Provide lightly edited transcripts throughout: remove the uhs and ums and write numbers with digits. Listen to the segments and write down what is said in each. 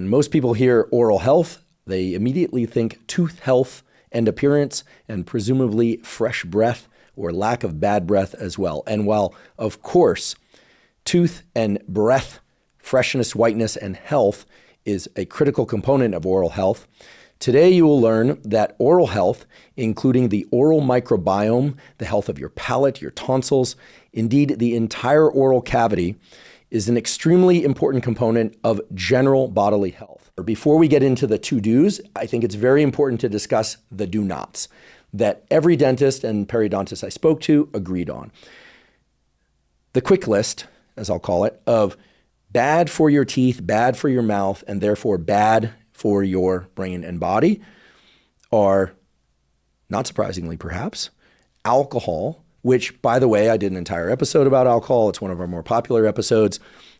When most people hear oral health, they immediately think tooth health and appearance, and presumably fresh breath or lack of bad breath as well. And while, of course, tooth and breath, freshness, whiteness, and health is a critical component of oral health, today you will learn that oral health, including the oral microbiome, the health of your palate, your tonsils, indeed the entire oral cavity, is an extremely important component of general bodily health. Before we get into the to-dos, I think it's very important to discuss the do-nots that every dentist and periodontist I spoke to agreed on. The quick list, as I'll call it, of bad for your teeth, bad for your mouth, and therefore bad for your brain and body are, not surprisingly perhaps, alcohol, which, by the way, I did an entire episode about alcohol. It's one of our more popular episodes.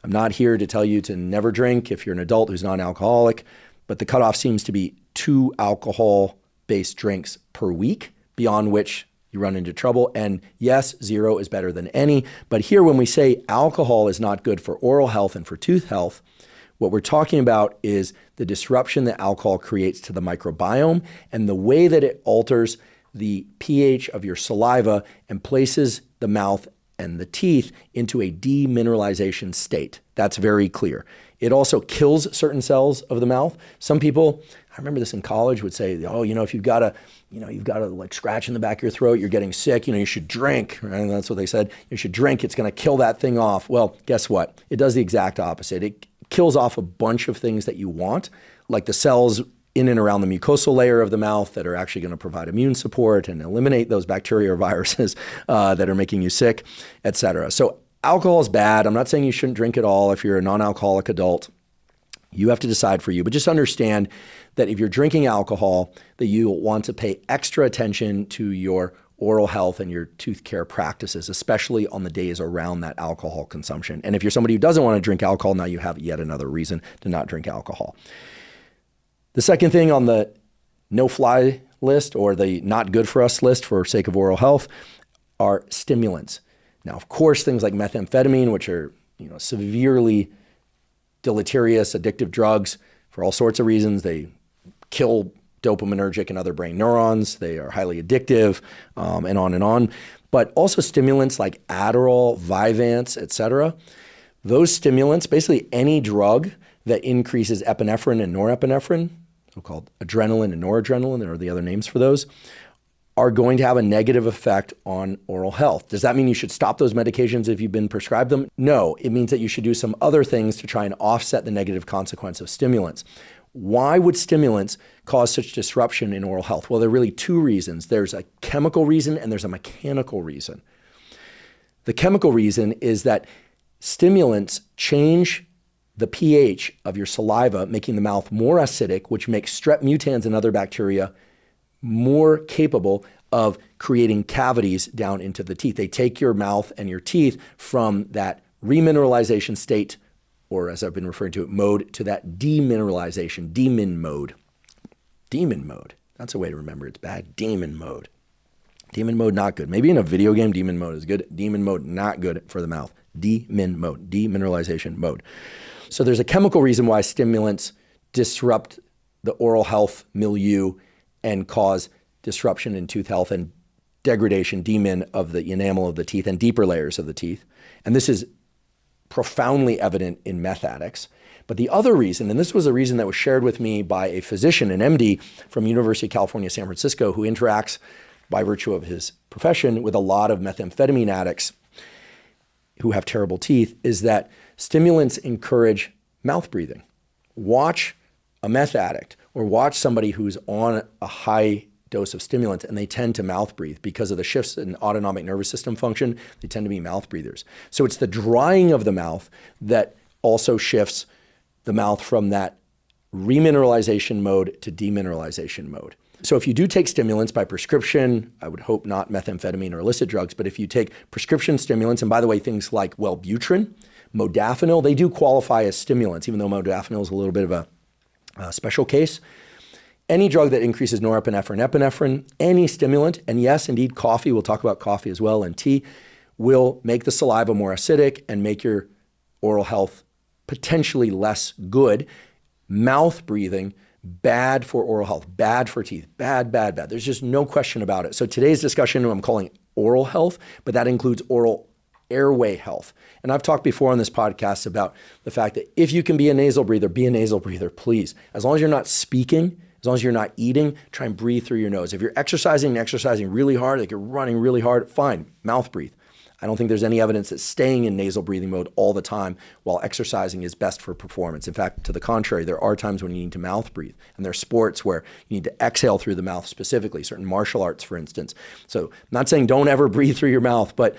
I'm not here to tell you to never drink if you're an adult who's non-alcoholic, but the cutoff seems to be 2 alcohol-based drinks per week, beyond which you run into trouble. And yes, 0 is better than any. But here, when we say alcohol is not good for oral health and for tooth health, what we're talking about is the disruption that alcohol creates to the microbiome and the way that it alters the pH of your saliva and places the mouth and the teeth into a demineralization state. That's very clear. It also kills certain cells of the mouth. Some people, I remember this in college, would say, oh, if you've got a like scratch in the back of your throat, you're getting sick, you should drink. Right? And that's what they said. You should drink. It's going to kill that thing off. Well, guess what? It does the exact opposite. It kills off a bunch of things that you want, like the cells in and around the mucosal layer of the mouth that are actually going to provide immune support and eliminate those bacteria or viruses that are making you sick, et cetera. So alcohol is bad. I'm not saying you shouldn't drink at all if you're a non-alcoholic adult. You have to decide for you. But just understand that if you're drinking alcohol, that you want to pay extra attention to your oral health and your tooth care practices, especially on the days around that alcohol consumption. And if you're somebody who doesn't want to drink alcohol, now you have yet another reason to not drink alcohol. The second thing on the no-fly list, or the not good for us list for sake of oral health, are stimulants. Now, of course, things like methamphetamine, which are severely deleterious, addictive drugs for all sorts of reasons. They kill dopaminergic and other brain neurons. They are highly addictive, and on and on. But also stimulants like Adderall, Vyvanse, et cetera. Those stimulants, basically any drug that increases epinephrine and norepinephrine, so-called adrenaline and noradrenaline, there are the other names for those, are going to have a negative effect on oral health. Does that mean you should stop those medications if you've been prescribed them? No, it means that you should do some other things to try and offset the negative consequence of stimulants. Why would stimulants cause such disruption in oral health? Well, there are really 2 reasons. There's a chemical reason and there's a mechanical reason. The chemical reason is that stimulants change the pH of your saliva, making the mouth more acidic, which makes strep mutans and other bacteria more capable of creating cavities down into the teeth. They take your mouth and your teeth from that remineralization state, or as I've been referring to it, mode, to that demineralization, demon mode. Demon mode. That's a way to remember it's bad. Demon mode. Demon mode, not good. Maybe in a video game, demon mode is good. Demon mode, not good for the mouth. Demon mode, demineralization mode. So there's a chemical reason why stimulants disrupt the oral health milieu and cause disruption in tooth health and degradation, demin of the enamel of the teeth and deeper layers of the teeth. And this is profoundly evident in meth addicts. But the other reason, and this was a reason that was shared with me by a physician, an MD from University of California, San Francisco, who interacts by virtue of his profession with a lot of methamphetamine addicts who have terrible teeth, is that stimulants encourage mouth breathing. Watch a meth addict or watch somebody who's on a high dose of stimulants and they tend to mouth breathe because of the shifts in autonomic nervous system function. They tend to be mouth breathers. So it's the drying of the mouth that also shifts the mouth from that remineralization mode to demineralization mode. So if you do take stimulants by prescription, I would hope not methamphetamine or illicit drugs, but if you take prescription stimulants, and by the way, things like Wellbutrin, modafinil, they do qualify as stimulants, even though modafinil is a little bit of a special case. Any drug that increases norepinephrine, epinephrine, any stimulant, and yes, indeed, coffee, we'll talk about coffee as well, and tea, will make the saliva more acidic and make your oral health potentially less good. Mouth breathing, bad for oral health, bad for teeth, bad, bad, bad. There's just no question about it. So today's discussion, I'm calling oral health, but that includes oral airway health. And I've talked before on this podcast about the fact that if you can be a nasal breather, be a nasal breather, please. As long as you're not speaking, as long as you're not eating, try and breathe through your nose. If you're exercising really hard, like you're running really hard, fine, mouth breathe. I don't think there's any evidence that staying in nasal breathing mode all the time while exercising is best for performance. In fact, to the contrary, there are times when you need to mouth breathe. And there are sports where you need to exhale through the mouth specifically, certain martial arts, for instance. So I'm not saying don't ever breathe through your mouth, but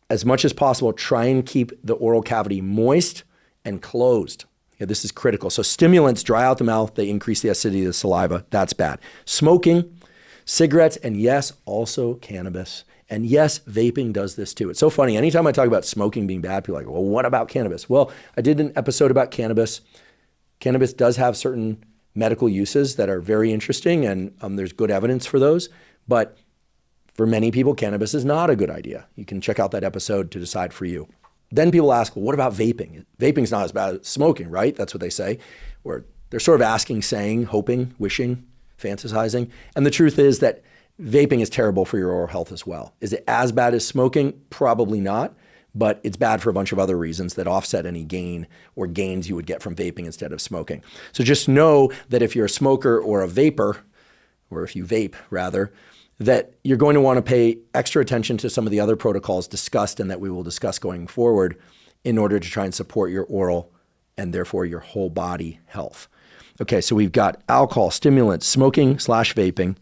as much as possible, try and keep the oral cavity moist and closed. Yeah, this is critical. So stimulants dry out the mouth. They increase the acidity of the saliva. That's bad. Smoking, cigarettes, and yes, also cannabis. And yes, vaping does this too. It's so funny. Anytime I talk about smoking being bad, people are like, well, what about cannabis? Well, I did an episode about cannabis. Cannabis does have certain medical uses that are very interesting, and there's good evidence for those. But for many people, cannabis is not a good idea. You can check out that episode to decide for you. Then people ask, well, what about vaping? Vaping's not as bad as smoking, right? That's what they say. Or they're sort of asking, saying, hoping, wishing, fantasizing. And the truth is that vaping is terrible for your oral health as well. Is it as bad as smoking? Probably not, but it's bad for a bunch of other reasons that offset any gain or gains you would get from vaping instead of smoking. So just know that if you're a smoker or a vapor, or if you vape rather, that you're going to want to pay extra attention to some of the other protocols discussed and that we will discuss going forward in order to try and support your oral and therefore your whole body health. Okay, so we've got alcohol, stimulants, smoking/vaping,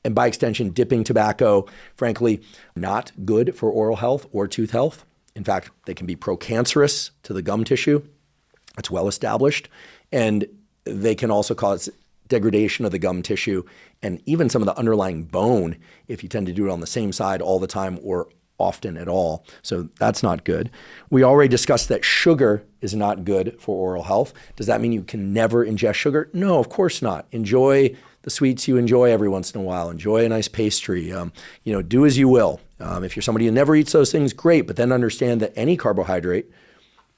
and by extension, dipping tobacco, frankly, not good for oral health or tooth health. In fact, they can be procancerous to the gum tissue. It's well established. And they can also cause degradation of the gum tissue and even some of the underlying bone if you tend to do it on the same side all the time or often at all. So that's not good. We already discussed that sugar is not good for oral health. Does that mean you can never ingest sugar? No, of course not. Enjoy the sweets you enjoy every once in a while. Enjoy a nice pastry. Do as you will. If you're somebody who never eats those things, great. But then understand that any carbohydrate,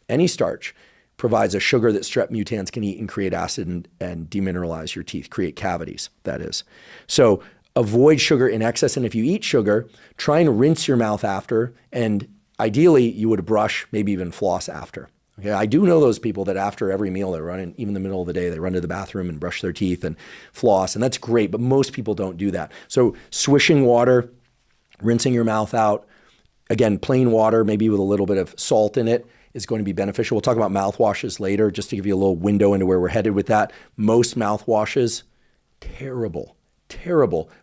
any starch, provides a sugar that strep mutans can eat and create acid and demineralize your teeth, create cavities, that is. So avoid sugar in excess. And if you eat sugar, try and rinse your mouth after. And ideally, you would brush, maybe even floss after. Okay, I do know those people that after every meal, they run in, even in the middle of the day, they run to the bathroom and brush their teeth and floss. And that's great, but most people don't do that. So swishing water, rinsing your mouth out, again, plain water, maybe with a little bit of salt in it, is going to be beneficial. We'll talk about mouthwashes later, just to give you a little window into where we're headed with that. Most mouthwashes, terrible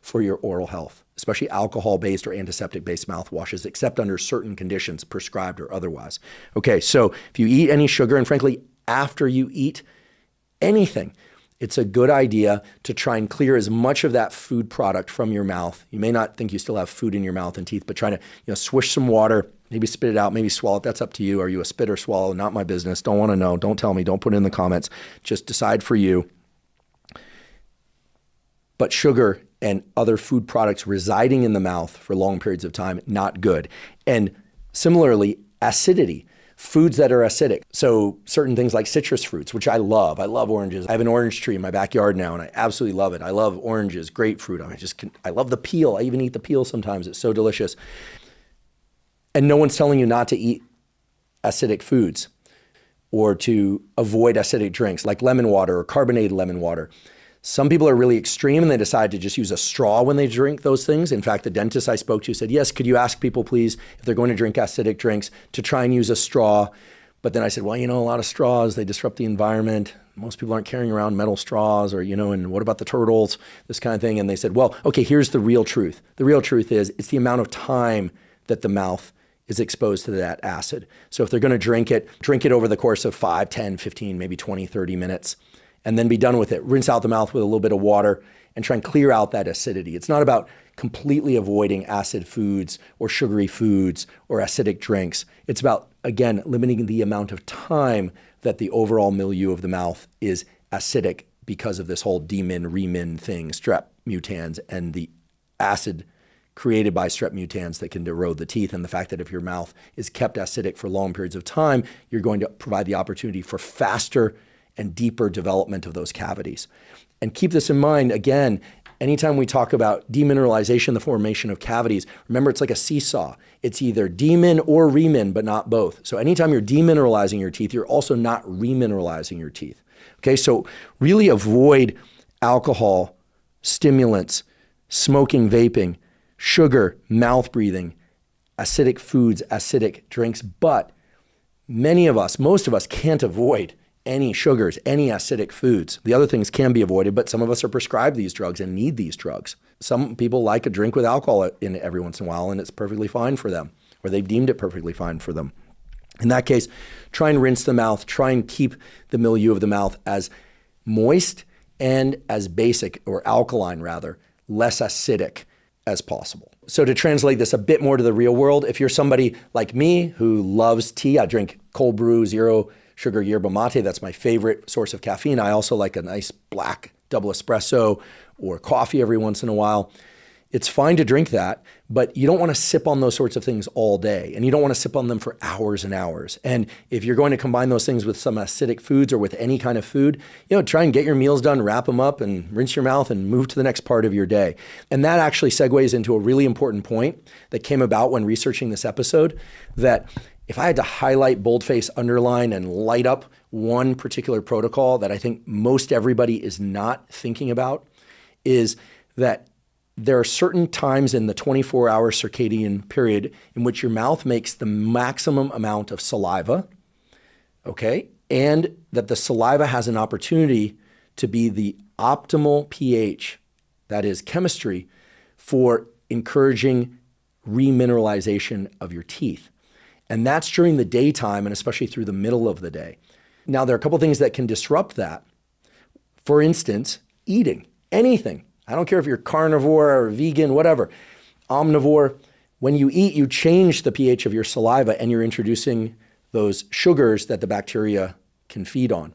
for your oral health, especially alcohol-based or antiseptic-based mouthwashes, except under certain conditions, prescribed or otherwise. Okay, so if you eat any sugar, and frankly, after you eat anything, it's a good idea to try and clear as much of that food product from your mouth. You may not think you still have food in your mouth and teeth, but try to swish some water, maybe spit it out, maybe swallow it. That's up to you. Are you a spit or swallow? Not my business. Don't want to know. Don't tell me. Don't put it in the comments. Just decide for you. But sugar and other food products residing in the mouth for long periods of time, not good. And similarly, acidity. Foods that are acidic. So certain things like citrus fruits, which I love. I love oranges. I have an orange tree in my backyard now, and I absolutely love it. I love oranges, grapefruit. I love the peel. I even eat the peel sometimes. It's so delicious. And no one's telling you not to eat acidic foods or to avoid acidic drinks like lemon water or carbonated lemon water. Some people are really extreme and they decide to just use a straw when they drink those things. In fact, the dentist I spoke to said, yes, could you ask people, please, if they're going to drink acidic drinks, to try and use a straw? But then I said, well, a lot of straws, they disrupt the environment. Most people aren't carrying around metal straws or, and what about the turtles, this kind of thing. And they said, well, okay, here's the real truth. The real truth is it's the amount of time that the mouth is exposed to that acid. So if they're going to drink it over the course of 5, 10, 15, maybe 20, 30 minutes. And then be done with it. Rinse out the mouth with a little bit of water and try and clear out that acidity. It's not about completely avoiding acid foods or sugary foods or acidic drinks. It's about, again, limiting the amount of time that the overall milieu of the mouth is acidic because of this whole remin thing, strep mutans, and the acid created by strep mutans that can erode the teeth. And the fact that if your mouth is kept acidic for long periods of time, you're going to provide the opportunity for faster and deeper development of those cavities. And keep this in mind, again, anytime we talk about demineralization, the formation of cavities, remember it's like a seesaw. It's either demin or remin, but not both. So anytime you're demineralizing your teeth, you're also not remineralizing your teeth. Okay, so really avoid alcohol, stimulants, smoking, vaping, sugar, mouth breathing, acidic foods, acidic drinks. But many of us, most of us can't avoid any sugars, any acidic foods. The other things can be avoided, but some of us are prescribed these drugs and need these drugs. Some people like a drink with alcohol in it every once in a while, and it's perfectly fine for them, or they've deemed it perfectly fine for them. In that case, try and rinse the mouth, try and keep the milieu of the mouth as moist and as basic, or alkaline rather, less acidic as possible. So to translate this a bit more to the real world, if you're somebody like me who loves tea, I drink cold brew, zero sugar yerba mate. That's my favorite source of caffeine. I also like a nice black double espresso or coffee every once in a while. It's fine to drink that, but you don't want to sip on those sorts of things all day, and you don't want to sip on them for hours and hours. And if you're going to combine those things with some acidic foods or with any kind of food, try and get your meals done, wrap them up, and rinse your mouth and move to the next part of your day. And that actually segues into a really important point that came about when researching this episode, that if I had to highlight, boldface, underline, and light up one particular protocol that I think most everybody is not thinking about, is that there are certain times in the 24-hour circadian period in which your mouth makes the maximum amount of saliva, okay? And that the saliva has an opportunity to be the optimal pH, that is chemistry, for encouraging remineralization of your teeth. And that's during the daytime, and especially through the middle of the day. Now, there are a couple things that can disrupt that. For instance, eating anything. I don't care if you're carnivore or vegan, whatever, omnivore. When you eat, you change the pH of your saliva, and you're introducing those sugars that the bacteria can feed on.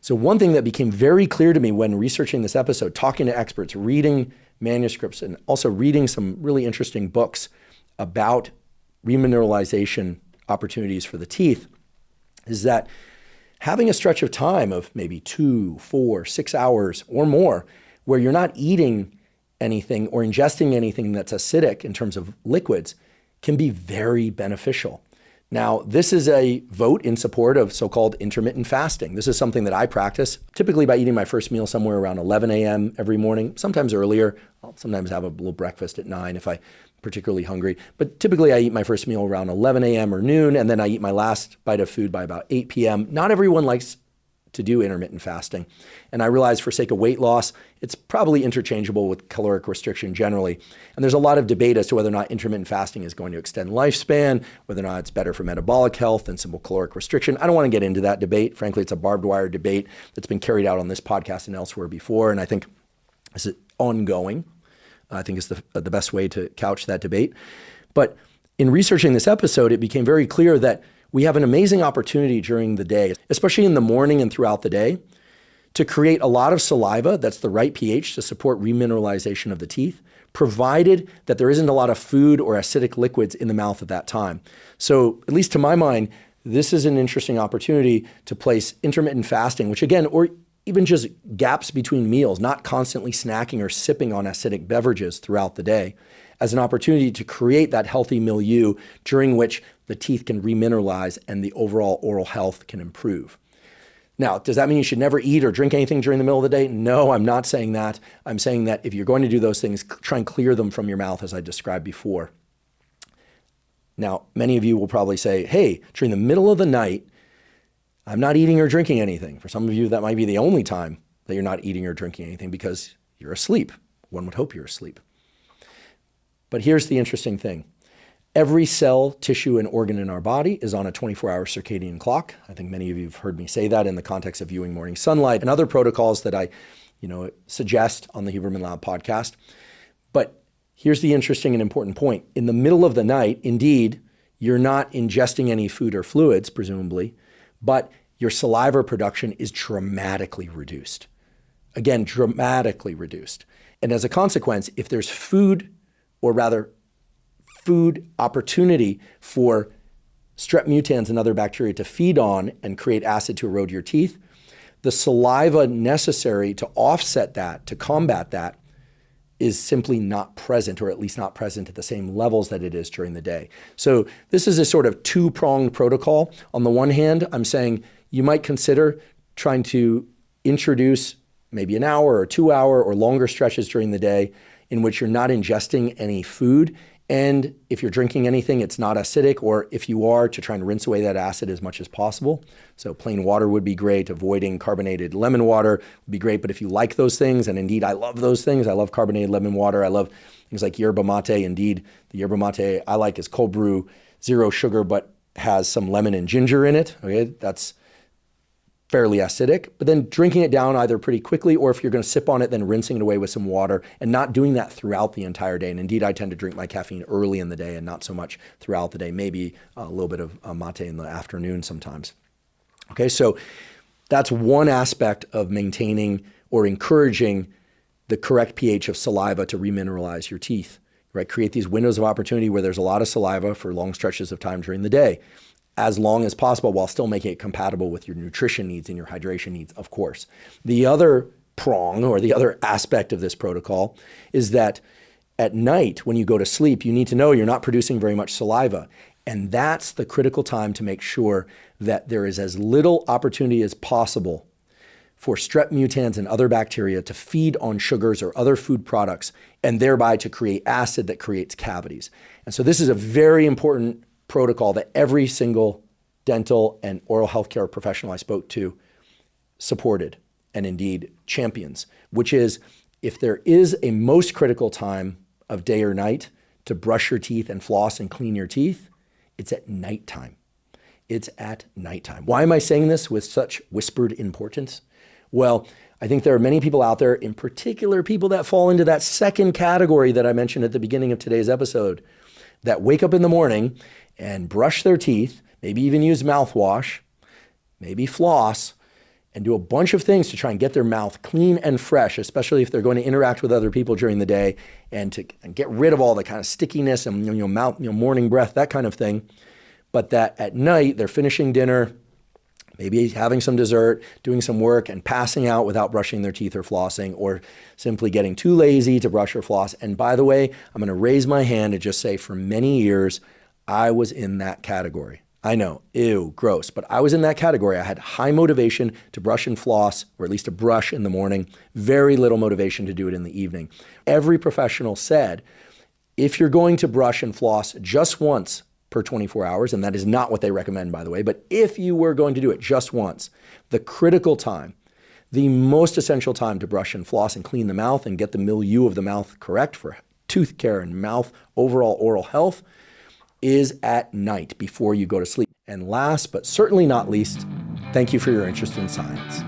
So one thing that became very clear to me when researching this episode, talking to experts, reading manuscripts, and also reading some really interesting books about remineralization opportunities for the teeth, is that having a stretch of time of maybe 2, 4, 6 hours or more where you're not eating anything or ingesting anything that's acidic in terms of liquids can be very beneficial. Now, this is a vote in support of so-called intermittent fasting. This is something that I practice typically by eating my first meal somewhere around 11 a.m. every morning, sometimes earlier. I'll sometimes have a little breakfast at 9 if I'm particularly hungry. But typically I eat my first meal around 11 a.m. or noon, and then I eat my last bite of food by about 8 p.m. Not everyone likes to do intermittent fasting. And I realize for sake of weight loss, it's probably interchangeable with caloric restriction generally. And there's a lot of debate as to whether or not intermittent fasting is going to extend lifespan, whether or not it's better for metabolic health than simple caloric restriction. I don't want to get into that debate. Frankly, it's a barbed wire debate that's been carried out on this podcast and elsewhere before. And I think this is ongoing. I think it's the best way to couch that debate. But in researching this episode, it became very clear that we have an amazing opportunity during the day, especially in the morning and throughout the day, to create a lot of saliva that's the right pH to support remineralization of the teeth, provided that there isn't a lot of food or acidic liquids in the mouth at that time. So, at least to my mind, this is an interesting opportunity to place intermittent fasting, which again, or even just gaps between meals, not constantly snacking or sipping on acidic beverages throughout the day, as an opportunity to create that healthy milieu during which the teeth can remineralize and the overall oral health can improve. Now, does that mean you should never eat or drink anything during the middle of the day? No, I'm not saying that. I'm saying that if you're going to do those things, try and clear them from your mouth as I described before. Now, many of you will probably say, hey, during the middle of the night, I'm not eating or drinking anything. For some of you, that might be the only time that you're not eating or drinking anything because you're asleep. One would hope you're asleep. But here's the interesting thing. Every cell, tissue, and organ in our body is on a 24-hour circadian clock. I think many of you have heard me say that in the context of viewing morning sunlight and other protocols that I suggest on the Huberman Lab Podcast. But here's the interesting and important point. In the middle of the night, indeed, you're not ingesting any food or fluids, presumably, but your saliva production is dramatically reduced. Again, dramatically reduced. And as a consequence, if there's food opportunity for strep mutans and other bacteria to feed on and create acid to erode your teeth, the saliva necessary to offset that, to combat that, is simply not present, or at least not present at the same levels that it is during the day. So this is a sort of two-pronged protocol. On the one hand, I'm saying you might consider trying to introduce maybe an hour or 2 hour or longer stretches during the day in which you're not ingesting any food. And if you're drinking anything, it's not acidic, or if you are, to try and rinse away that acid as much as possible. So plain water would be great. Avoiding carbonated lemon water would be great. But if you like those things, and indeed I love those things, I love carbonated lemon water. I love things like yerba mate. Indeed, the yerba mate I like is cold brew, 0 sugar, but has some lemon and ginger in it. Okay, that's fairly acidic, but then drinking it down either pretty quickly, or if you're going to sip on it, then rinsing it away with some water, and not doing that throughout the entire day. And indeed, I tend to drink my caffeine early in the day and not so much throughout the day, maybe a little bit of mate in the afternoon sometimes. Okay, so that's one aspect of maintaining or encouraging the correct pH of saliva to remineralize your teeth, right? Create these windows of opportunity where there's a lot of saliva for long stretches of time during the day, as long as possible, while still making it compatible with your nutrition needs and your hydration needs, of course. The other prong, or the other aspect of this protocol, is that at night when you go to sleep, you need to know you're not producing very much saliva. And that's the critical time to make sure that there is as little opportunity as possible for strep mutans and other bacteria to feed on sugars or other food products, and thereby to create acid that creates cavities. And so this is a very important protocol that every single dental and oral healthcare professional I spoke to supported, and indeed champions, which is, if there is a most critical time of day or night to brush your teeth and floss and clean your teeth, it's at nighttime. It's at nighttime. Why am I saying this with such whispered importance? Well, I think there are many people out there, in particular people that fall into that second category that I mentioned at the beginning of today's episode, that wake up in the morning and brush their teeth, maybe even use mouthwash, maybe floss, and do a bunch of things to try and get their mouth clean and fresh, especially if they're going to interact with other people during the day, and get rid of all the kind of stickiness and morning breath, that kind of thing. But that at night they're finishing dinner, maybe having some dessert, doing some work, and passing out without brushing their teeth or flossing, or simply getting too lazy to brush or floss. And by the way, I'm going to raise my hand and just say, for many years, I was in that category. I know, ew, gross, but I was in that category. I had high motivation to brush and floss, or at least to brush in the morning, very little motivation to do it in the evening. Every professional said, if you're going to brush and floss just once per 24 hours, and that is not what they recommend, by the way, but if you were going to do it just once, the critical time, the most essential time to brush and floss and clean the mouth and get the milieu of the mouth correct for tooth care and mouth overall oral health, is at night before you go to sleep. And last but certainly not least, thank you for your interest in science.